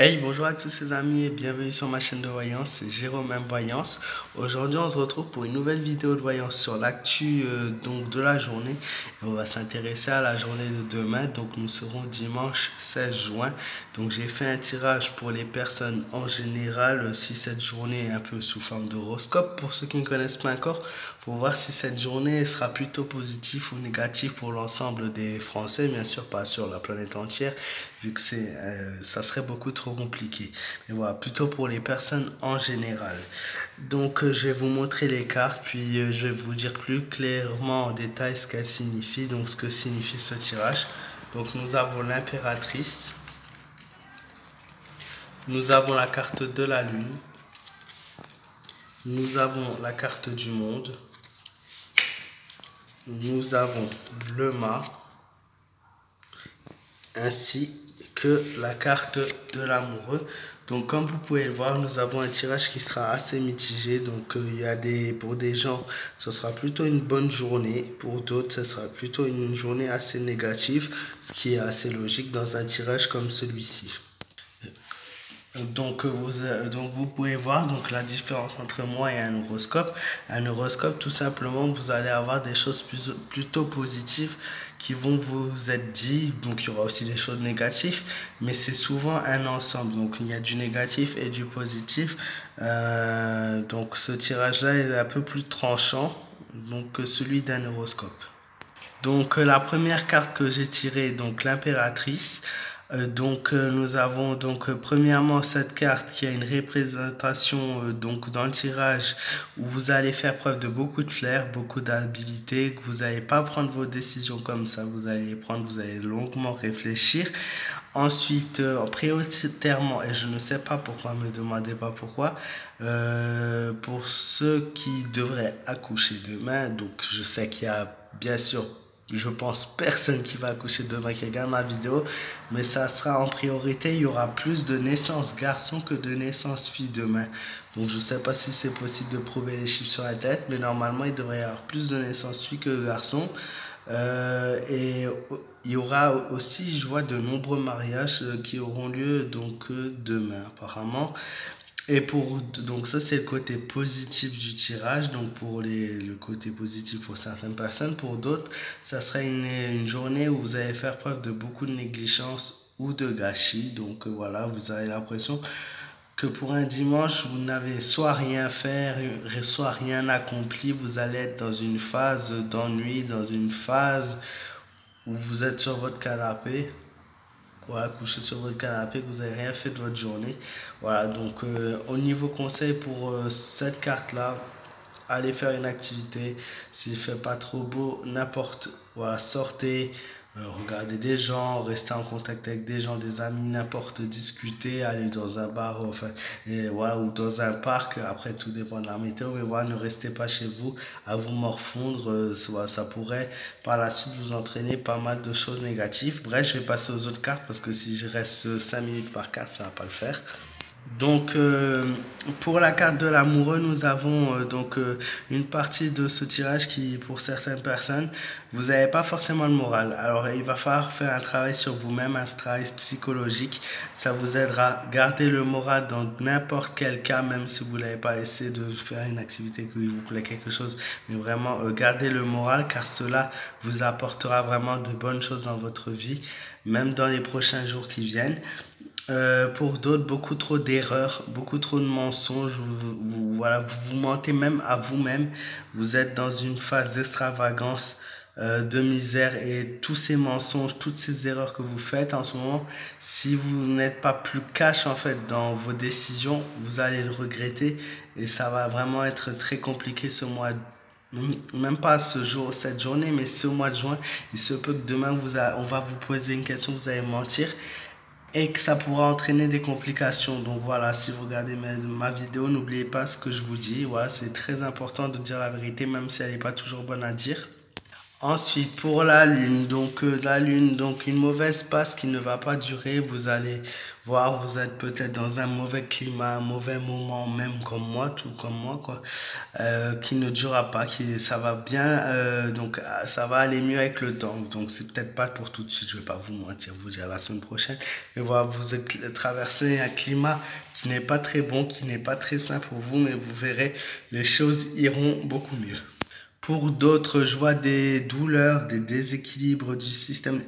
Hey, bonjour à tous ces amis et bienvenue sur ma chaîne de voyance, c'est Jérôme M Voyance. Aujourd'hui, on se retrouve pour une nouvelle vidéo de voyance sur l'actu donc de la journée. Et on va s'intéresser à la journée de demain. Donc, nous serons dimanche 16 juin. Donc, j'ai fait un tirage pour les personnes en général si cette journée est un peu sous forme d'horoscope pour ceux qui ne connaissent pas encore, pour voir si cette journée sera plutôt positive ou négative pour l'ensemble des Français, bien sûr pas sur la planète entière, vu que ça serait beaucoup trop compliqué. Mais voilà, plutôt pour les personnes en général. Donc je vais vous montrer les cartes, puis je vais vous dire plus clairement en détail ce qu'elles signifient, donc ce que signifie ce tirage. Donc nous avons l'impératrice, nous avons la carte de la lune, nous avons la carte du monde, nous avons le mât, ainsi que la carte de l'amoureux. Donc comme vous pouvez le voir, nous avons un tirage qui sera assez mitigé. Donc pour des gens, ce sera plutôt une bonne journée. Pour d'autres, ce sera plutôt une journée assez négative, ce qui est assez logique dans un tirage comme celui-ci. Donc vous pouvez voir donc la différence entre moi et un horoscope. Un horoscope, tout simplement, vous allez avoir des choses plutôt positives qui vont vous être dites. Donc il y aura aussi des choses négatives, mais c'est souvent un ensemble. Donc il y a du négatif et du positif. Donc ce tirage-là est un peu plus tranchant donc, que celui d'un horoscope. Donc la première carte que j'ai tirée, donc l'impératrice. Nous avons donc premièrement cette carte qui a une représentation donc dans le tirage où vous allez faire preuve de beaucoup de flair, beaucoup d'habileté, que vous n'allez pas prendre vos décisions comme ça, vous allez longuement réfléchir. Ensuite, prioritairement, et je ne sais pas pourquoi, ne me demandez pas pourquoi, pour ceux qui devraient accoucher demain, donc je sais qu'il y a bien sûr, je pense, personne qui va accoucher demain qui regarde ma vidéo, mais ça sera en priorité, il y aura plus de naissances garçons que de naissances filles demain. Donc je ne sais pas si c'est possible de prouver les chiffres sur la tête, mais normalement il devrait y avoir plus de naissances filles que garçons. Et il y aura aussi, je vois, de nombreux mariages qui auront lieu demain apparemment. Donc ça c'est le côté positif du tirage, donc le côté positif pour certaines personnes, pour d'autres ça serait une journée où vous allez faire preuve de beaucoup de négligence ou de gâchis. Donc voilà, vous avez l'impression que pour un dimanche, vous n'avez soit rien fait, soit rien accompli. Vous allez être dans une phase d'ennui, dans une phase où vous êtes sur votre canapé. Voilà, couché sur votre canapé, que vous n'avez rien fait de votre journée. Voilà, donc au niveau conseil pour cette carte-là, allez faire une activité. S'il fait pas trop beau, voilà, sortez, regardez des gens, restez en contact avec des gens, des amis, n'importe, discuter, aller dans un bar, enfin, voilà, ou dans un parc. Après, tout dépend de la météo, mais voilà, ne restez pas chez vous à vous morfondre. Voilà, ça pourrait par la suite vous entraîner pas mal de choses négatives. Bref, je vais passer aux autres cartes parce que si je reste 5 minutes par carte, ça va pas le faire. Donc, pour la carte de l'amoureux, nous avons une partie de ce tirage qui, pour certaines personnes, vous n'avez pas forcément le moral. Alors, il va falloir faire un travail sur vous-même, un travail psychologique. Ça vous aidera à garder le moral dans n'importe quel cas, même si vous n'avez pas essayé de faire une activité qui vous plaît quelque chose. Mais vraiment, gardez le moral car cela vous apportera vraiment de bonnes choses dans votre vie, même dans les prochains jours qui viennent. Pour d'autres, beaucoup trop d'erreurs, beaucoup trop de mensonges. Voilà, vous mentez même à vous-même. Vous êtes dans une phase d'extravagance, de misère et tous ces mensonges, toutes ces erreurs que vous faites en ce moment, si vous n'êtes pas plus cash en fait dans vos décisions, vous allez le regretter et ça va vraiment être très compliqué ce mois. Même pas cette journée, mais ce mois de juin, il se peut que demain on va vous poser une question, vous allez mentir et que ça pourra entraîner des complications. Donc voilà, si vous regardez ma vidéo, n'oubliez pas ce que je vous dis. Voilà, c'est très important de dire la vérité, même si elle n'est pas toujours bonne à dire. Ensuite, pour la lune, la lune, donc une mauvaise passe qui ne va pas durer. Vous allez voir, vous êtes peut-être dans un mauvais climat, un mauvais moment, même comme moi, tout comme moi, quoi, qui ne durera pas, ça va bien, ça va aller mieux avec le temps. Donc c'est peut-être pas pour tout de suite, je vais pas vous mentir, vous dire la semaine prochaine. Mais voilà, traversez un climat qui n'est pas très bon, qui n'est pas très sain pour vous, mais vous verrez, les choses iront beaucoup mieux. Pour d'autres, je vois des douleurs, des déséquilibres du système.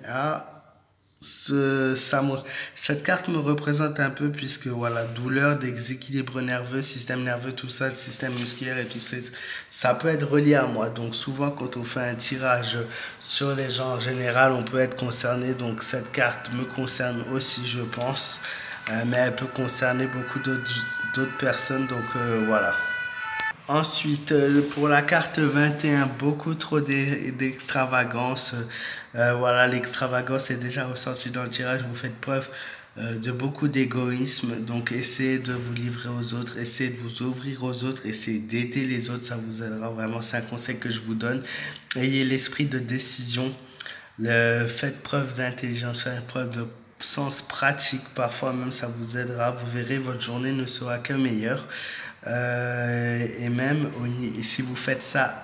Cette carte me représente un peu puisque voilà, douleur, déséquilibre nerveux, système nerveux, tout ça, le système musculaire et tout ça, ça peut être relié à moi. Donc souvent quand on fait un tirage sur les gens en général, on peut être concerné. Donc cette carte me concerne aussi, je pense. Mais elle peut concerner beaucoup d'autres personnes. Voilà. Ensuite, pour la carte 21, beaucoup trop d'extravagance. Voilà, l'extravagance est déjà ressortie dans le tirage. Vous faites preuve de beaucoup d'égoïsme. Donc, essayez de vous livrer aux autres, essayez de vous ouvrir aux autres, essayez d'aider les autres. Ça vous aidera vraiment. C'est un conseil que je vous donne. Ayez l'esprit de décision. Faites preuve d'intelligence, faites preuve de sens pratique. Parfois même, ça vous aidera. Vous verrez, votre journée ne sera que meilleure. Et même si vous faites ça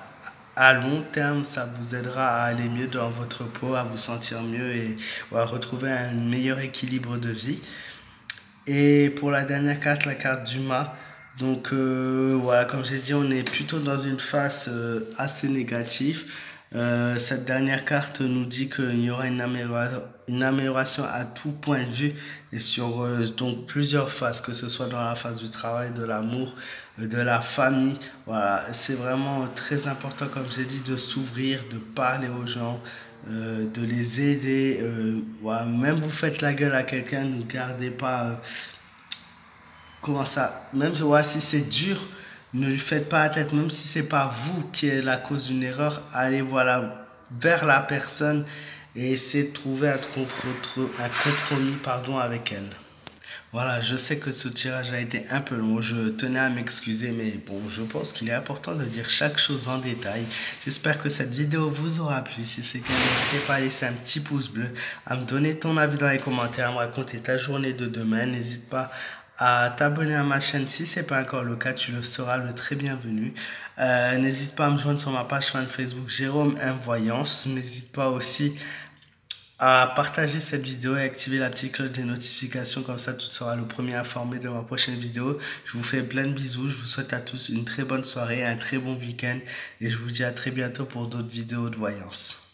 à long terme, ça vous aidera à aller mieux dans votre peau, à vous sentir mieux et à retrouver un meilleur équilibre de vie. Et pour la dernière carte, la carte du mât. Voilà, comme j'ai dit, on est plutôt dans une phase assez négative. Cette dernière carte nous dit qu'il y aura une amélioration à tout point de vue et sur donc plusieurs phases, que ce soit dans la phase du travail, de l'amour, de la famille. Voilà, c'est vraiment très important, comme j'ai dit, de s'ouvrir, de parler aux gens, de les aider. Voilà, même vous faites la gueule à quelqu'un, ne gardez pas comment ça, même ouais, si c'est dur, ne lui faites pas la tête, même si c'est pas vous qui êtes la cause d'une erreur, allez voilà vers la personne et essayez de trouver un compromis avec elle. Voilà, je sais que ce tirage a été un peu long, je tenais à m'excuser, mais bon, je pense qu'il est important de dire chaque chose en détail. J'espère que cette vidéo vous aura plu. Si c'est le cas, n'hésitez pas à laisser un petit pouce bleu, à me donner ton avis dans les commentaires, à me raconter ta journée de demain. N'hésite pas à t'abonner à ma chaîne si ce n'est pas encore le cas, tu le seras le très bienvenu. N'hésite pas à me joindre sur ma page fan Facebook Jérôme M Voyance. N'hésite pas aussi à partager cette vidéo et activer la petite cloche des notifications, comme ça tu seras le premier informé de ma prochaine vidéo. Je vous fais plein de bisous, je vous souhaite à tous une très bonne soirée, un très bon week-end et je vous dis à très bientôt pour d'autres vidéos de voyance.